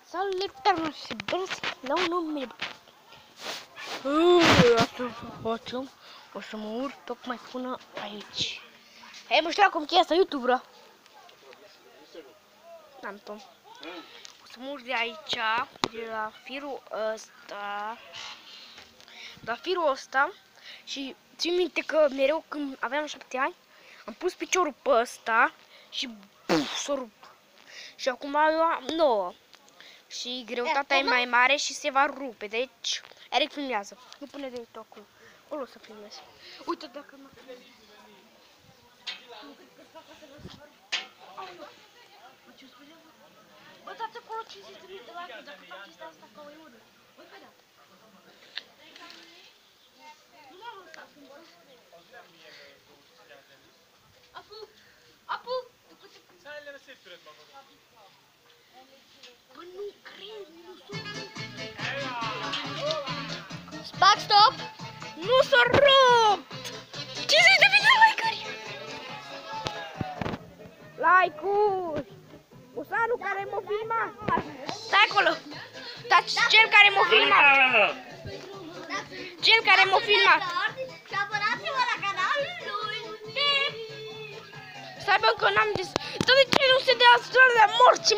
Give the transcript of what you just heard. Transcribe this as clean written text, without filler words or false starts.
Salutare și bine la un nou video. Asta facem. O să mă urc tocmai până aici. Hai, mă știu cum cheia asta YouTube, bro. N-am tom. O să mă urc de aici, de la firul ăsta. De la firul ăsta. Și țin minte că mereu când aveam 7 ani, am pus piciorul pe ăsta și s-a rupt. Și acum eu am 9. Și greutatea e mai mare și se va rupe, deci Eric filmează. Nu pune de tot acolo. Acolo o să filmez. Uite dacă mă filmez. Bă, dați acolo 50 de minute de like dacă fac chestia asta ca o iură. Bă, pe da. Nu m-am lăsat când bă. Apu! Bă, nu cred, nu s-a stop! Nu s-a rupt! 50 de mii de like-uri! Like-uri! Usanu care m-a filmat! Stai acolo! Dați cel care m-a filmat! Cel care m-a filmat! Și abonați-vă la canalul lui! Stai bă că n-am zis... Dar de ce nu se dea străle de morți?